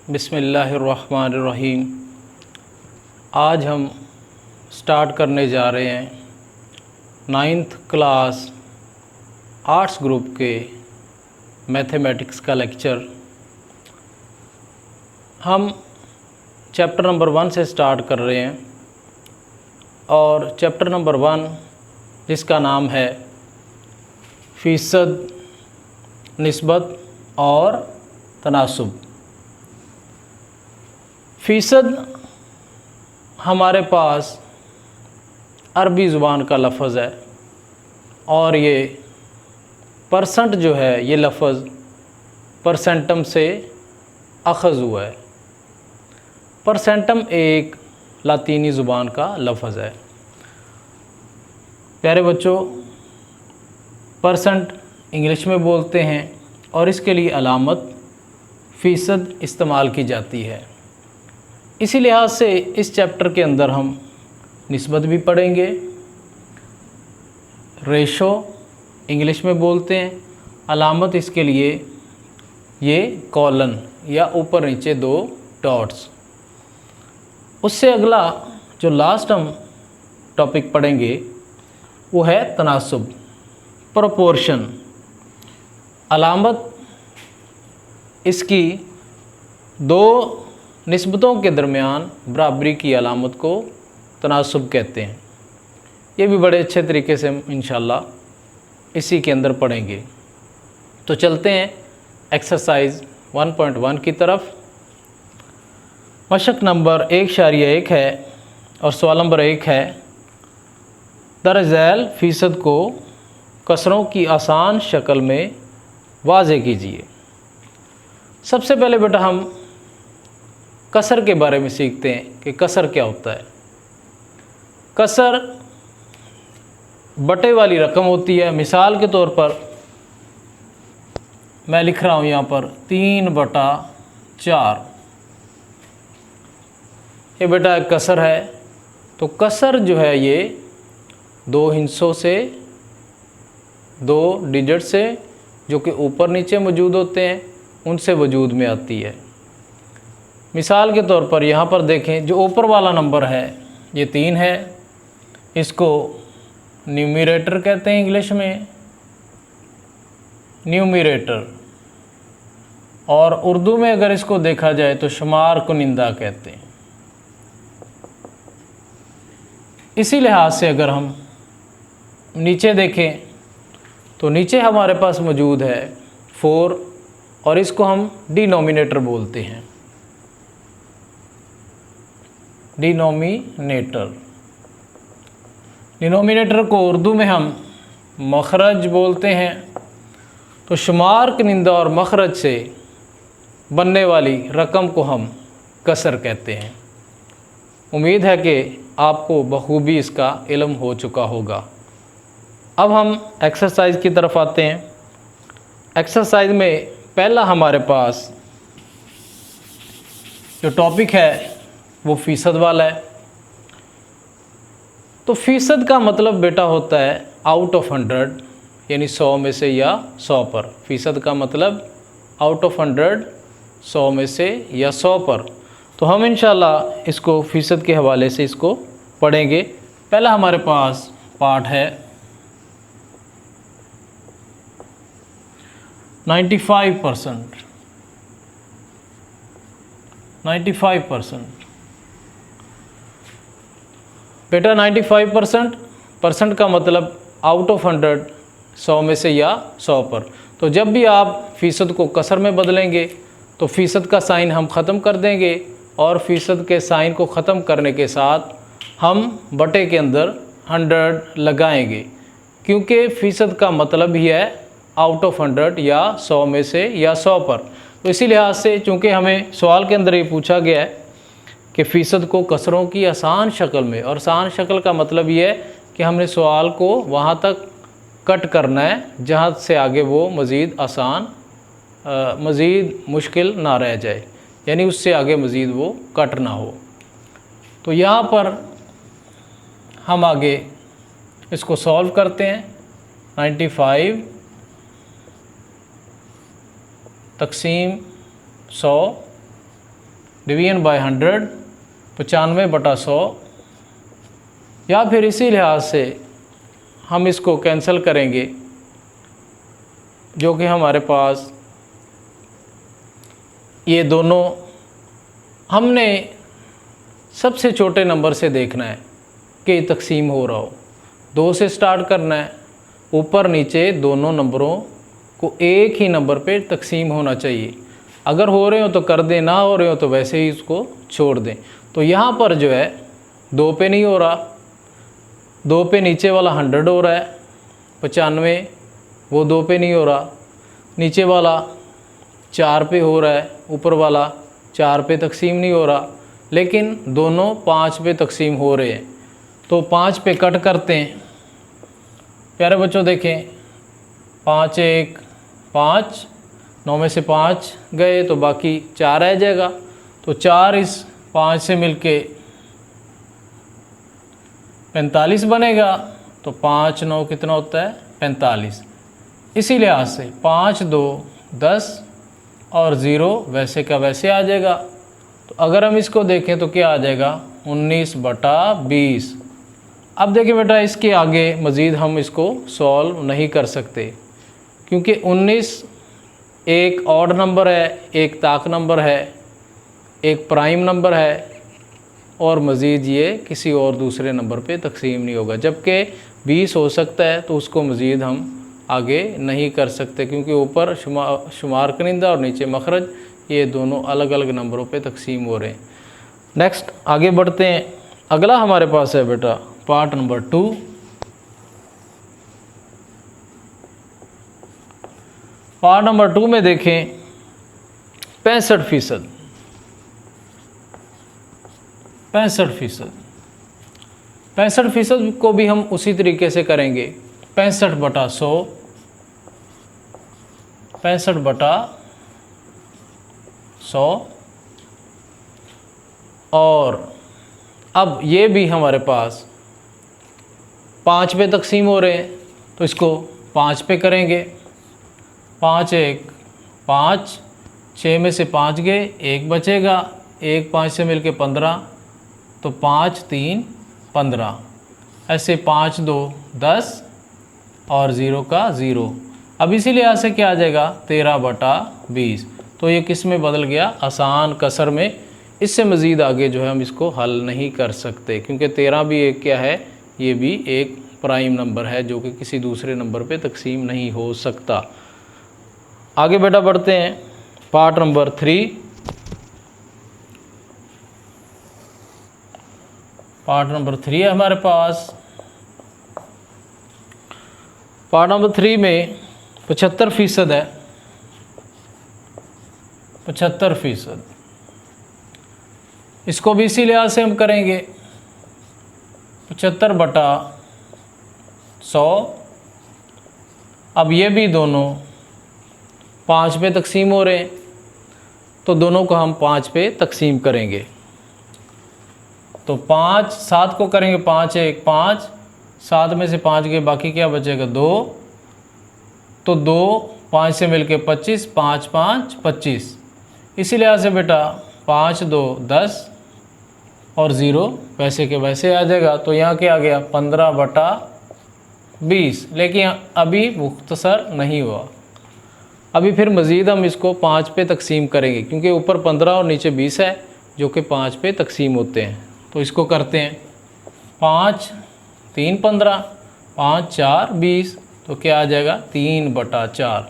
बिस्मिल्लाहिर्रहमानिर्रहीम। आज हम स्टार्ट करने जा रहे हैं 9th क्लास आर्ट्स ग्रुप के मैथमेटिक्स का लेक्चर। हम चैप्टर नंबर 1 से स्टार्ट कर रहे हैं और चैप्टर नंबर 1 जिसका नाम है फ़ीसद, निस्बत और तनासुब। फ़ीसद हमारे पास अरबी ज़ुबान का लफ्ज़ है और ये परसेंट जो है ये लफ्ज़ परसेंटम से अख़ज़ हुआ है। परसेंटम एक लातीनी ज़ुबान का लफ्ज़ है। प्यारे बच्चों, परसेंट इंग्लिश में बोलते हैं और इसके लिए अलामत फ़ीसद इस्तेमाल की जाती है। इसी लिहाज से इस चैप्टर के अंदर हम निस्बत भी पढ़ेंगे। रेशो इंग्लिश में बोलते हैं, अलामत इसके लिए ये कॉलन या ऊपर नीचे 2 डॉट्स। उससे अगला जो लास्ट हम टॉपिक पढ़ेंगे वो है तनासुब, प्रोपोर्शन। अलामत इसकी 2 निस्बतों के दरमियान बराबरी की अलामत को तनासुब कहते हैं। ये भी बड़े अच्छे तरीके से हम इंशाल्लाह इसी के अंदर पढ़ेंगे। तो चलते हैं एक्सरसाइज 1.1 की तरफ। मशक नंबर 1.1 है और सवाल नंबर 1 है, दर झैल फ़ीसद को कसरों की आसान शक्ल में वाज़े कीजिए। सबसे पहले बेटा हम कसर के बारे में सीखते हैं कि कसर क्या होता है। कसर बटे वाली रकम होती है। मिसाल के तौर पर मैं लिख रहा हूँ यहाँ पर 3/4। ये बेटा एक कसर है। तो कसर जो है ये 2 हिस्सों से, 2 डिजिट से जो कि ऊपर नीचे मौजूद होते हैं उनसे वजूद में आती है। मिसाल के तौर पर यहाँ पर देखें, जो ऊपर वाला नंबर है ये 3 है। इसको न्यूमरेटर कहते हैं इंग्लिश में, न्यूमरेटर। और उर्दू में अगर इसको देखा जाए तो शुमार कुनिंदा कहते हैं। इसी लिहाज से अगर हम नीचे देखें तो नीचे हमारे पास मौजूद है 4 और इसको हम डिनोमिनेटर बोलते हैं। डिनोमिनेटर को उर्दू में हम मखरज बोलते हैं। तो शुमार कुनिंदा और मखरज से बनने वाली रकम को हम कसर कहते हैं। उम्मीद है कि आपको बखूबी इसका इल्म हो चुका होगा। अब हम एक्सरसाइज की तरफ आते हैं। एक्सरसाइज में पहला हमारे पास जो टॉपिक है वो फ़ीसद वाला है। तो फ़ीसद का मतलब बेटा होता है आउट ऑफ 100, यानी 100 में से या 100 पर। फ़ीसद का मतलब आउट ऑफ 100, 100 में से या 100 पर। तो हम इंशाल्लाह इसको फ़ीसद के हवाले से इसको पढ़ेंगे। पहला हमारे पास पार्ट है 95%। 95% बेटा 95% परसेंट का मतलब आउट ऑफ 100, 100 में से या 100 पर। तो जब भी आप फ़ीसद को कसर में बदलेंगे तो फ़ीसद का साइन हम ख़त्म कर देंगे और फ़ीसद के साइन को ख़त्म करने के साथ हम बटे के अंदर 100 लगाएंगे, क्योंकि फ़ीसद का मतलब ही है आउट ऑफ 100 या 100 में से या 100 पर। तो इसी लिहाज से चूँकि हमें सवाल के अंदर ये पूछा गया है कि फ़ीसद को कसरों की आसान शक्ल में, और आसान शक्ल का मतलब ये है कि हमने सवाल को वहाँ तक कट करना है जहाँ से आगे वो मज़ीद आसान, मज़ीद मुश्किल ना रह जाए, यानी उससे आगे मज़ीद वो कट ना हो। तो यहाँ पर हम आगे इसको सॉल्व करते हैं। 95 तक़सीम 100 डिवीजन बाय 100, 95/100, या फिर इसी लिहाज से हम इसको कैंसिल करेंगे, जो कि हमारे पास ये दोनों, हमने सबसे छोटे नंबर से देखना है कि तकसीम हो रहा हो। 2 से स्टार्ट करना है, ऊपर नीचे दोनों नंबरों को एक ही नंबर पे तकसीम होना चाहिए। अगर हो रहे हो तो कर दें, ना हो रहे हो तो वैसे ही इसको छोड़ दें। तो यहाँ पर जो है 2 पे नहीं हो रहा, 2 पे नीचे वाला 100 हो रहा है, 95 वो 2 पे नहीं हो रहा, नीचे वाला 4 पे हो रहा है, ऊपर वाला 4 पे तकसीम नहीं हो रहा, लेकिन दोनों 5 पे तकसीम हो रहे हैं। तो 5 पे कट करते हैं। प्यारे बच्चों देखें, 5 1 5, 9 में से 5 गए तो बाकी 4 रह जाएगा। तो 4 इस 5 से मिलके 45 बनेगा। तो 5 9 कितना होता है? 45। इसी लिहाज से 5 2 10 और 0 वैसे का वैसे आ जाएगा। तो अगर हम इसको देखें तो क्या आ जाएगा? 19/20। अब देखिए बेटा, इसके आगे मज़ीद हम इसको सॉल्व नहीं कर सकते, क्योंकि 19 एक ऑड नंबर है, एक ताक नंबर है, एक प्राइम नंबर है, और मज़ीद ये किसी और दूसरे नंबर पे तकसीम नहीं होगा। जबकि 20 हो सकता है, तो उसको मज़ीद हम आगे नहीं कर सकते, क्योंकि ऊपर शुमार कनिंदा और नीचे मखरज, ये दोनों अलग अलग नंबरों पे तकसीम हो रहे हैं। नेक्स्ट आगे बढ़ते हैं। अगला हमारे पास है बेटा पार्ट नंबर 2। पार्ट नंबर 2 में देखें 65%। 65% को भी हम उसी तरीके से करेंगे। 65/100, 65/100। और अब ये भी हमारे पास 5 पे तकसीम हो रहे हैं, तो इसको 5 पे करेंगे। 5 1 5, 6 में से 5 गए, 1 बचेगा, 1 5 से मिलके 15, तो 5 3 15। ऐसे 5 2 10 और 0 का 0। अब इसी लिहाज से क्या आ जाएगा? 13/20। तो ये किस में बदल गया? आसान कसर में। इससे मज़ीद आगे जो है हम इसको हल नहीं कर सकते, क्योंकि 13 भी एक क्या है? ये भी एक प्राइम नंबर है, जो कि किसी दूसरे नंबर पे तकसीम नहीं हो सकता। आगे बेटा बढ़ते हैं पार्ट नंबर 3। पार्ट नंबर 3 है हमारे पास। पार्ट नंबर 3 में 75% है। 75%। इसको भी इसी लिहाज से हम करेंगे। 75/100। अब ये भी दोनों 5 पे तकसीम हो रहे हैं, तो दोनों को हम 5 पे तकसीम करेंगे। तो 5 7 को करेंगे 5 1 5, 7 में से 5 गए, बाकी क्या बचेगा? 2। तो 2 5 से मिलके 25, 5 5 25। इसी लिहाज से बेटा 5 2 10 और 0 वैसे के वैसे आ जाएगा। तो यहाँ क्या आ गया? 15/20। लेकिन अभी मुख्तसर नहीं हुआ, अभी फिर मज़ीद हम इसको 5 पे तकसीम करेंगे, क्योंकि ऊपर 15 और नीचे 20 है, जो कि 5 पे तकसीम होते हैं। तो इसको करते हैं। 5 3 15, 5 4 20। तो क्या आ जाएगा? 3/4।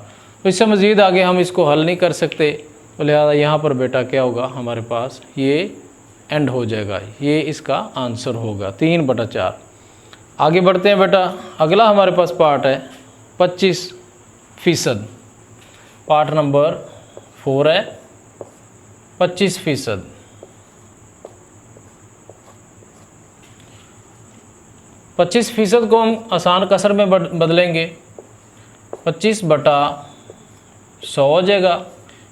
तो इससे मज़ीद आगे हम इसको हल नहीं कर सकते, तो लिहाजा यहाँ पर बेटा क्या होगा? हमारे पास ये एंड हो जाएगा, ये इसका आंसर होगा 3/4। आगे बढ़ते हैं बेटा। अगला हमारे पास पार्ट है 25%। पार्ट नंबर 4 है 25%। 25% को हम आसान कसर में बदलेंगे। 25/100 हो जाएगा,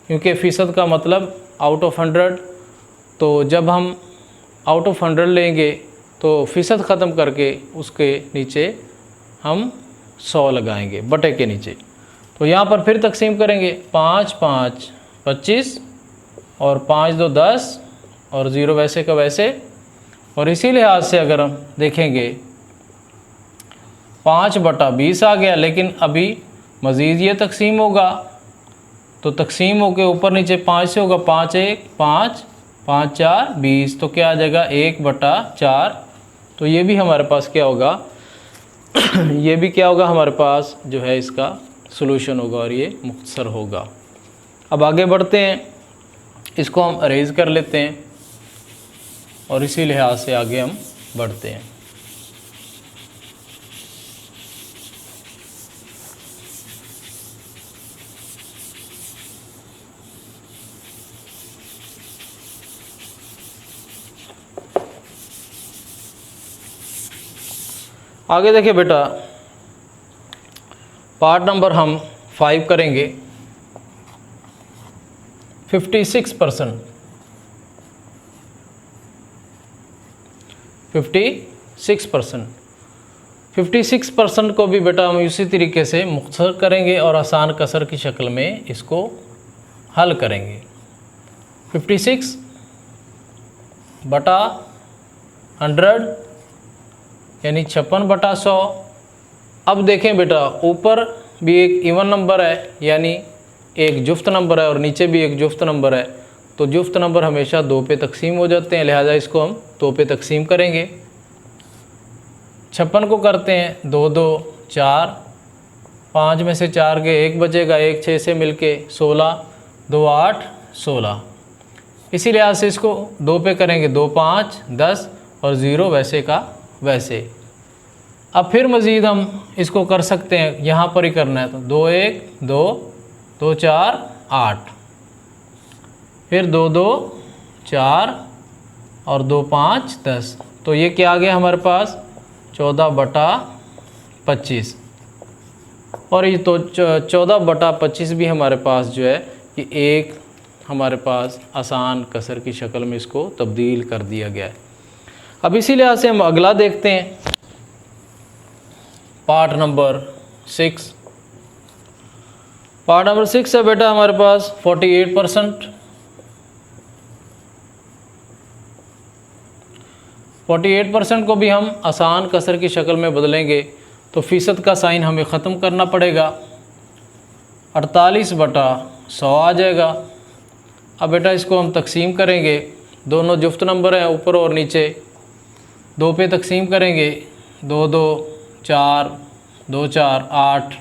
क्योंकि फ़ीसद का मतलब आउट ऑफ 100। तो जब हम आउट ऑफ 100 लेंगे तो फ़ीसद ख़त्म करके उसके नीचे हम 100 लगाएंगे बटे के नीचे। तो यहाँ पर फिर तकसीम करेंगे। 5 5 25 और 5 2 10 और 0 वैसे का वैसे। और इसी लिहाज से अगर हम देखेंगे 5/20 आ गया, लेकिन अभी मज़ीद ये तकसीम होगा, तो तकसीम होकर ऊपर नीचे 5 से होगा, 5 1 5 5 4 20, तो क्या आ जाएगा 1/4। तो ये भी हमारे पास क्या होगा ये भी क्या होगा हमारे पास जो है इसका सॉल्यूशन होगा और ये मुख्तसर होगा। अब आगे बढ़ते हैं, इसको हम अरेज कर लेते हैं और इसी लिहाज से आगे हम बढ़ते हैं। आगे देखिए बेटा, पार्ट नंबर हम 5 करेंगे। 56%, 56% को भी बेटा हम इसी तरीके से मुख्तसर करेंगे और आसान कसर की शक्ल में इसको हल करेंगे। 56/100 यानी 56/100। अब देखें बेटा, ऊपर भी एक इवन नंबर है यानी एक जुफ्त नंबर है और नीचे भी एक जुफ्त नंबर है, तो जुफ्त नंबर हमेशा 2 पे तकसीम हो जाते हैं, लिहाजा इसको हम 2 पे तकसीम करेंगे। 56 को करते हैं 2 2 4, 5 में से 4 के 1 बचेगा, 1 6 से मिलके 16, 2 8 16। इसी लिहाज से इसको 2 पे करेंगे, 2 5 10 और 0 वैसे का वैसे। अब फिर मज़ीद हम इसको कर सकते हैं, यहाँ पर ही करना है, तो 2 1 2 2 4 8, फिर 2 2 4 और 2 5 10। तो ये क्या आ गया हमारे पास 14/25। और ये तो 14/25 भी हमारे पास जो है कि एक हमारे पास आसान कसर की शक्ल में इसको तब्दील कर दिया गया है। अब इसी लिहाज से हम अगला देखते हैं, पार्ट नंबर 6। पार्ट नंबर 6 है बेटा हमारे पास 48%। 48% को भी हम आसान कसर की शक्ल में बदलेंगे तो फ़ीसद का साइन हमें ख़त्म करना पड़ेगा, 48/100 आ जाएगा। अब बेटा इसको हम तकसीम करेंगे, दोनों जुफ्त नंबर हैं ऊपर और नीचे, 2 पे तकसीम करेंगे, 2 2 4 2 4 8,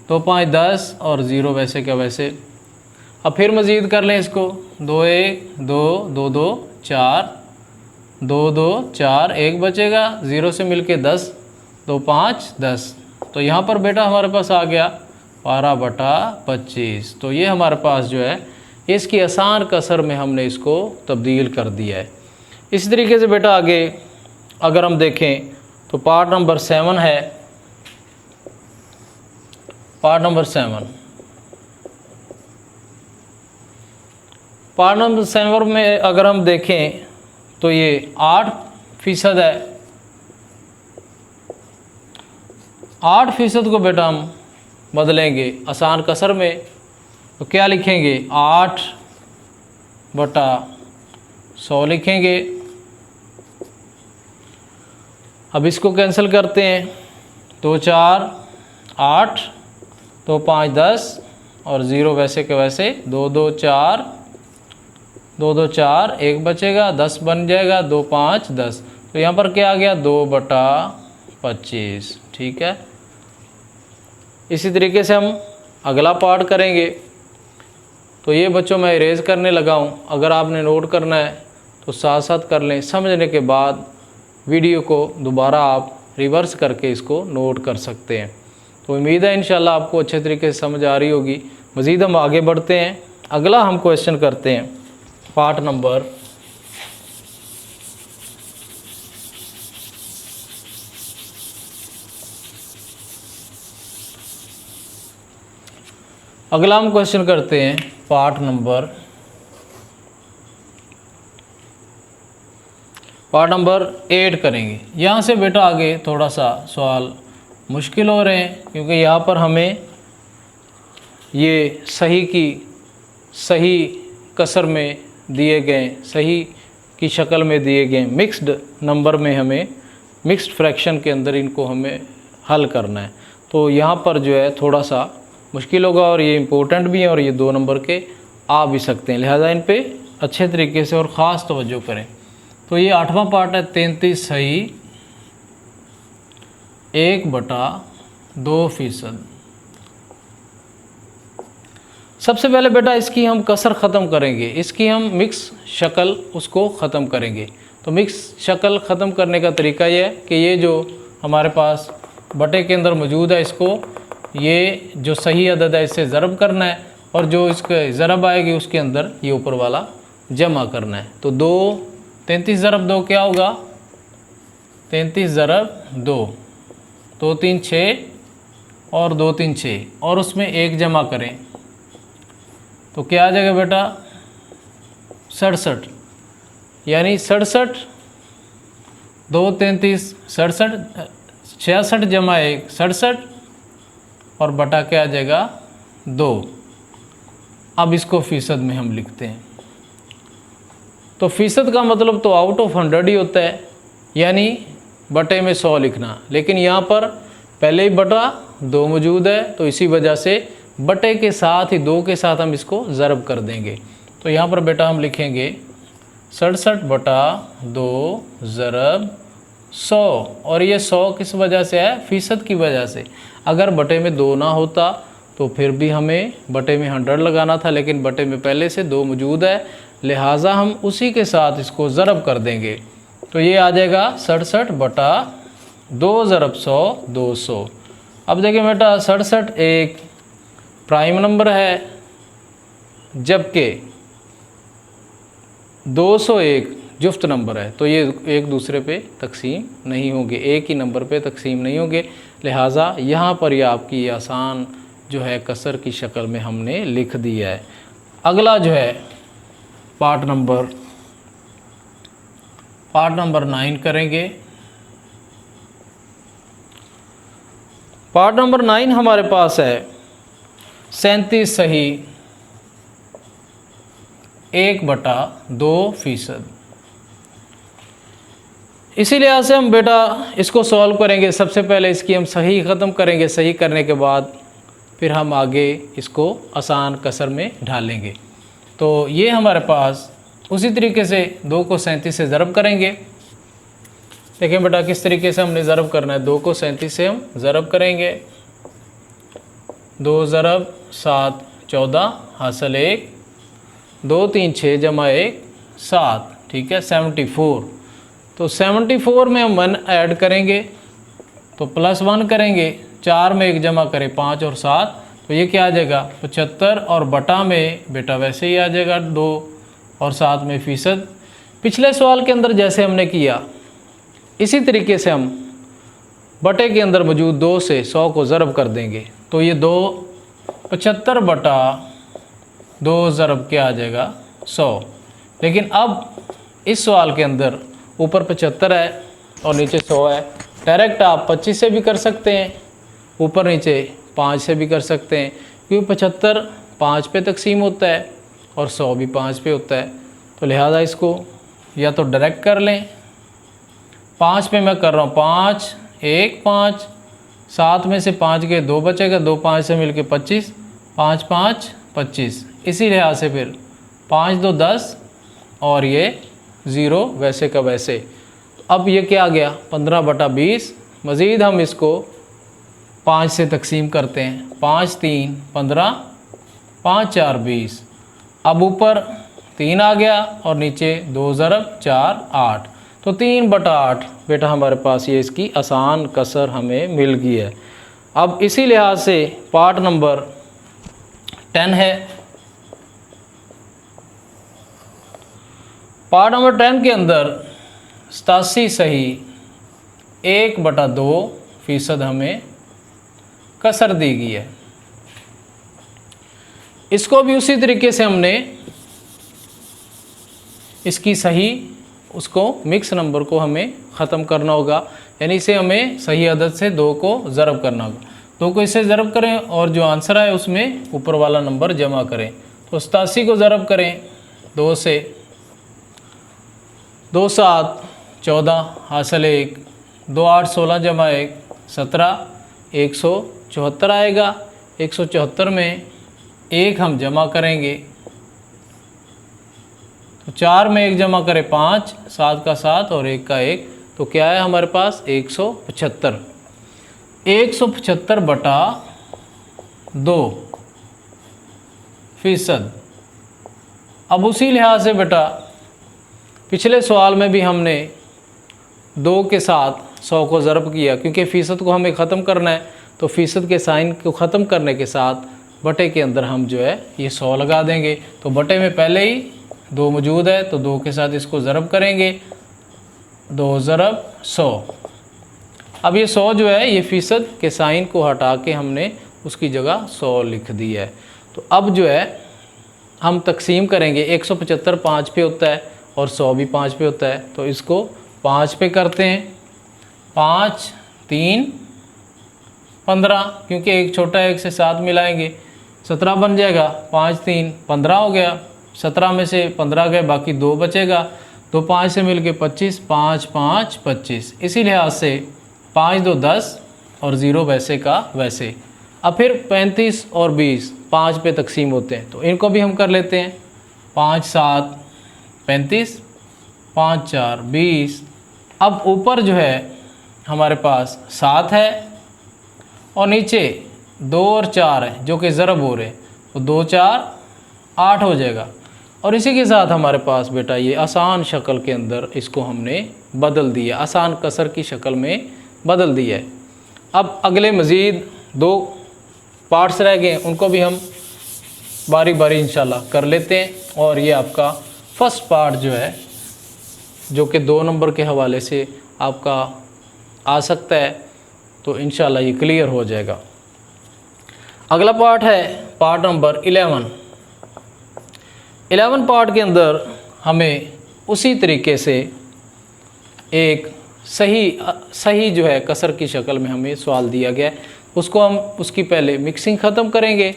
2 5 10 और 0 वैसे क्या वैसे। अब फिर मज़ीद कर लें इसको, 2 1 2 2 2 4 2 2 4 1 बचेगा, 0 से मिलके 10, 2 5 10। तो यहाँ पर बेटा हमारे पास आ गया 12/25। तो ये हमारे पास जो है इसकी आसान कसर में हमने इसको तब्दील कर दिया है। इसी तरीके से बेटा आगे अगर हम देखें तो पार्ट नंबर 7 है। पार्ट नंबर 7, पार्ट नंबर 7 में अगर हम देखें तो ये 8% है। 8% को बेटा हम बदलेंगे आसान कसर में, तो क्या लिखेंगे 8/100 लिखेंगे। अब इसको कैंसिल करते हैं, 2 4 8, 2 5 10 और 0 वैसे के वैसे, 2 2 4 2 2 4 1 बचेगा, 10 बन जाएगा, 2 5 10। तो यहाँ पर क्या आ गया 2/25। ठीक है, इसी तरीके से हम अगला पार्ट करेंगे। तो ये बच्चों मैं इरेज करने लगा हूँ, अगर आपने नोट करना है तो साथ साथ कर लें, समझने के बाद वीडियो को दोबारा आप रिवर्स करके इसको नोट कर सकते हैं। तो उम्मीद है इंशाल्लाह आपको अच्छे तरीके से समझ आ रही होगी। मज़ीद हम आगे बढ़ते हैं, अगला हम क्वेश्चन करते हैं, पार्ट नंबर 8 करेंगे। यहाँ से बेटा आगे थोड़ा सा सवाल मुश्किल हो रहे हैं, क्योंकि यहाँ पर हमें ये सही की सही कसर में दिए गए सही की शक्ल में दिए गए मिक्स्ड नंबर में हमें मिक्स्ड फ्रैक्शन के अंदर इनको हमें हल करना है। तो यहाँ पर जो है थोड़ा सा मुश्किल होगा और ये इम्पोर्टेंट भी है और ये 2 नंबर के आ भी सकते हैं, लिहाजा इन पे अच्छे तरीके से और ख़ास तवज्जो करें। तो ये 8वां पार्ट है 33 सही 1/2%। सबसे पहले बेटा इसकी हम कसर ख़त्म करेंगे, इसकी हम मिक्स शक्ल उसको ख़त्म करेंगे। तो मिक्स शक्ल ख़त्म करने का तरीका ये है कि ये जो हमारे पास बटे के अंदर मौजूद है, इसको ये जो सही अदद है इससे ज़रब करना है और जो इसके ज़रब आएगी उसके अंदर ये ऊपर वाला जमा करना है। तो 33 ज़रब 2 क्या होगा? 33 ज़रब 2, 2 3 6 और 2 3 6 और उसमें 1 जमा करें तो क्या आ जाएगा बेटा? 67। यानी 67, 2 33 67, 66 जमा 1 67 और बटा क्या आ जाएगा? 2। अब इसको फ़ीसद में हम लिखते हैं। तो फ़ीसद का मतलब तो आउट ऑफ 100 ही होता है, यानी बटे में 100 लिखना। लेकिन यहाँ पर पहले ही बटा 2 मौजूद है तो इसी वजह से बटे के साथ ही 2 के साथ हम इसको ज़रब कर देंगे। तो यहाँ पर बेटा हम लिखेंगे 67/2 ज़रब 100 और ये 100 किस वजह से है? फ़ीसद की वजह से। अगर बटे में 2 ना होता तो फिर भी हमें बटे में 100 लगाना था, लेकिन बटे में पहले से 2 मौजूद है, लिहाजा हम उसी के साथ इसको ज़रब कर देंगे। तो ये आ जाएगा 67/2 ज़रब 100 200। अब देखिए बेटा 67 एक प्राइम नंबर है जबकि 201 जुफ्त नंबर है, तो ये एक दूसरे पे तकसीम नहीं होंगे, एक ही नंबर पे तकसीम नहीं होंगे। लिहाजा यहाँ पर यह आपकी आसान जो है कसर की शक्ल में हमने लिख दिया है। अगला जो है पार्ट नंबर 9 करेंगे। पार्ट नंबर 9 हमारे पास है 37 सही 1/2%। इसी लिहाज से हम बेटा इसको सॉल्व करेंगे। सबसे पहले इसकी हम सही ख़त्म करेंगे, सही करने के बाद फिर हम आगे इसको आसान कसर में ढालेंगे। तो ये हमारे पास उसी तरीके से 2 को 37 से ज़रब करेंगे। देखें बेटा किस तरीके से हमने ज़रब करना है। 2 को 37 से हम ज़रब करेंगे। 2 ज़रब 7 14 हासिल 1, 2 3 6 जमा 1 7, ठीक है 74। तो 74 में हम 1 ऐड करेंगे तो +1 करेंगे, 4 में 1 जमा करें 5 और 7, तो ये क्या आ जाएगा 75 और बटा में बेटा वैसे ही आ जाएगा 2 और 7 में फ़ीसद। पिछले सवाल के अंदर जैसे हमने किया इसी तरीके से हम बटे के अंदर मौजूद 2 से 100 को ज़रब कर देंगे। तो ये 75/2 ज़रब क्या आ जाएगा 100। लेकिन अब इस सवाल के अंदर ऊपर 75 है और नीचे 100 है। डायरेक्ट आप 25 से भी कर सकते हैं, ऊपर नीचे 5 से भी कर सकते हैं, क्योंकि 75 5 पे तकसीम होता है और 100 भी 5 पे होता है। तो लिहाजा इसको या तो डायरेक्ट कर लें, 5 पे मैं कर रहा हूँ 5 1 5, 7 में से 5 के 2 बचेगा, 2 5 से मिल के 25, 5 5 25। इसी लिहाज से फिर 5 2 10 और ये 0 वैसे का वैसे। अब ये क्या आ गया 15/20। मज़ीद हम इसको 5 से तकसीम करते हैं, 5 3 15, 5 4 20। अब ऊपर 3 आ गया और नीचे 2 ज़रब 4 8, तो 3/8 बेटा हमारे पास ये इसकी आसान कसर हमें मिल गई है। अब इसी लिहाज से पार्ट नंबर 10 है। पार्ट नंबर 10 के अंदर 87 सही 1/2% हमें कसर दी गई है। इसको भी उसी तरीके से हमने इसकी सही उसको मिक्स नंबर को हमें ख़त्म करना होगा, यानी इसे हमें सही अदद से 2 को ज़रब करना होगा। 2 को इससे ज़रब करें और जो आंसर आए उसमें ऊपर वाला नंबर जमा करें। तो 87 को ज़रब करें 2 से 2 7 14 हासिल 1, 2 8 16 जमा 1 17, 174 आएगा। 174 में 1 हम जमा करेंगे, तो 4 में 1 जमा करें 5, 7 का 7 और 1 का 1, तो क्या है हमारे पास 175। 175 बटा 2%। अब उसी लिहाज से बेटा पिछले सवाल में भी हमने 2 के साथ 100 को ज़रब किया, क्योंकि फ़ीसद को हमें ख़त्म करना है, तो फ़ीसद के साइन को ख़त्म करने के साथ बटे के अंदर हम जो है ये 100 लगा देंगे। तो बटे में पहले ही 2 मौजूद है, तो 2 के साथ इसको ज़रब करेंगे, 2 ज़रब 100। अब ये 100 जो है ये फ़ीसद के साइन को हटा के हमने उसकी जगह 100 लिख दी है। तो अब जो है हम तकसीम करेंगे, 175 5 पे होता है और 100 भी 5 पे होता है, तो इसको 5 पे करते हैं। 5 3 15, क्योंकि एक छोटा है, 1 से 7 मिलाएंगे, 17 बन जाएगा। 5 3 15 हो गया, 17 में से 15 गए, बाकी 2 बचेगा, तो 5 से मिल के 25, 5 5 25। इसी लिहाज से 5 2 10 और 0 वैसे का वैसे। अब फिर 35 और 20 5 पे तकसीम होते हैं, तो इनको भी हम कर लेते हैं। 5 7 35, 5 4 20। अब ऊपर जो है हमारे पास 7 है और नीचे 2 और 4 है जो कि ज़रब हो रहे हैं, तो 2 4 8 हो जाएगा। और इसी के साथ हमारे पास बेटा ये आसान शक्ल के अंदर इसको हमने बदल दिया, आसान कसर की शक्ल में बदल दिया है। अब अगले मज़ीद 2 पार्ट्स रह गए, उनको भी हम बारी बारी इंशाल्लाह कर लेते हैं। और ये आपका फर्स्ट पार्ट जो है, जो कि 2 नंबर के हवाले से आपका आ सकता है, तो इंशाल्लाह ये क्लियर हो जाएगा। अगला पार्ट है पार्ट नंबर 11। 11 पार्ट के अंदर हमें उसी तरीके से एक सही जो है कसर की शक्ल में हमें सवाल दिया गया है, उसको हम उसकी पहले मिक्सिंग ख़त्म करेंगे।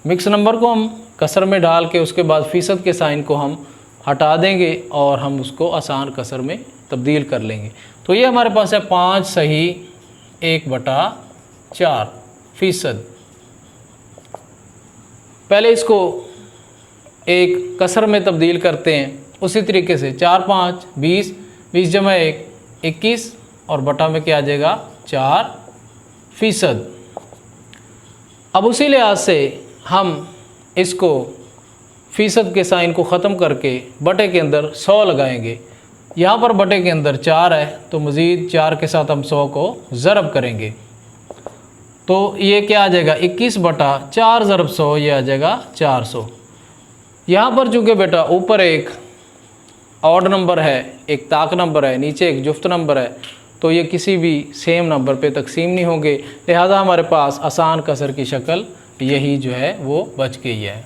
मिक्स नंबर को हम कसर में डाल के उसके बाद फ़ीसद के साइन को हम हटा देंगे और हम उसको आसान कसर में तब्दील कर लेंगे। तो ये हमारे पास है 5 सही 1/4%। पहले इसको एक कसर में तब्दील करते हैं उसी तरीके से। 4 5 20, 20 जमा 1 21 और बटा में क्या आ जाएगा 4%। अब उसी लिहाज से हम इसको फ़ीसद के साइन को ख़त्म करके बटे के अंदर 100 लगाएंगे। यहाँ पर बटे के अंदर 4 है, तो मज़ीद 4 के साथ हम 100 को ज़रब करेंगे, तो ये क्या आ जाएगा 21/4 ज़रब 100, ये आ जाएगा 400। यहाँ पर चूँकि बेटा ऊपर एक ऑड नंबर है, एक ताक नंबर है, नीचे एक जुफ्त नंबर है, तो ये किसी भी सेम नंबर पे तकसीम नहीं होंगे, लिहाजा हमारे पास आसान कसर की शक्ल यही जो है वो बच गई है।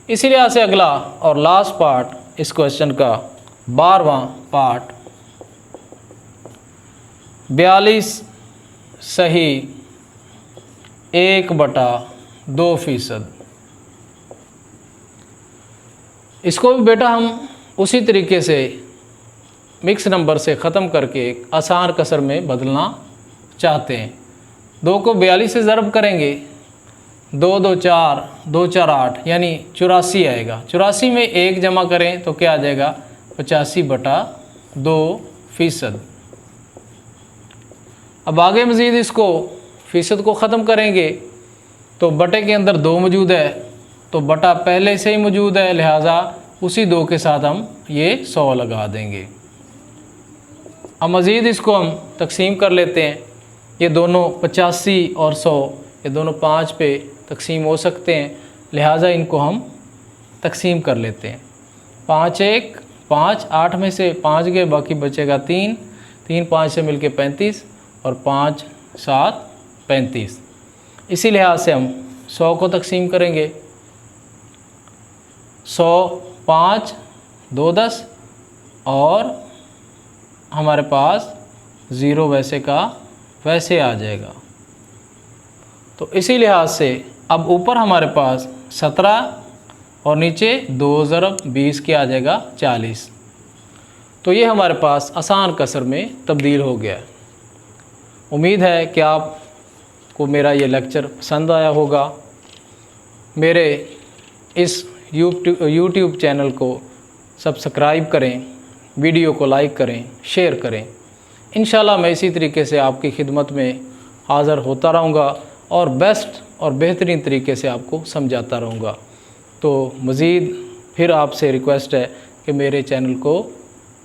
इसी लिहाज से अगला और लास्ट पार्ट इस क्वेश्चन का 12वां पार्ट, 42 सही 1/2%। इसको भी बेटा हम उसी तरीके से मिक्स नंबर से ख़त्म करके एक आसान कसर में बदलना चाहते हैं। 2 को 42 से ज़रब करेंगे, 2 2 4 2 4 8 यानी 84 आएगा। 84 में 1 जमा करें तो क्या आ जाएगा 85/2%। अब आगे मज़ीद इसको फ़ीसद को ख़त्म करेंगे, तो बटे के अंदर 2 मौजूद है, तो बटा पहले से ही मौजूद है, लिहाजा उसी 2 के साथ हम ये 100 लगा देंगे। अब मज़ीद इसको हम तकसीम कर लेते हैं। ये दोनों 85 और 100 ये दोनों 5 पे तकसीम हो सकते हैं, लिहाजा इनको हम तकसीम कर लेते हैं। 5 1 5, 8 में से 5 गए, बाकी बचेगा 3 3 5 से मिलके 35 और 5 7 35। इसी लिहाज से हम 100 को तकसीम करेंगे। 100 5 2 10 और हमारे पास 0 वैसे का वैसे आ जाएगा। तो इसी लिहाज से अब ऊपर हमारे पास 17 और नीचे 2 ज़रब 20 के आ जाएगा 40। तो ये हमारे पास आसान कसर में तब्दील हो गया है। उम्मीद है कि आपको मेरा ये लेक्चर पसंद आया होगा। मेरे इस यूट्यूब चैनल को सब्सक्राइब करें, वीडियो को लाइक करें, शेयर करें। इंशाल्लाह मैं इसी तरीके से आपकी खिदमत में हाज़िर होता रहूँगा और बेस्ट और बेहतरीन तरीके से आपको समझाता रहूँगा। तो मज़ीद फिर आपसे रिक्वेस्ट है कि मेरे चैनल को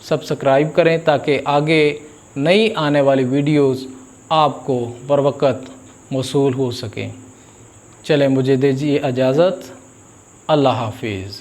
सब्सक्राइब करें ताकि आगे नई आने वाली वीडियोस आपको बरवक़्त मौसूल हो सकें। चलें, मुझे दीजिए इजाज़त। अल्लाह हाफिज़।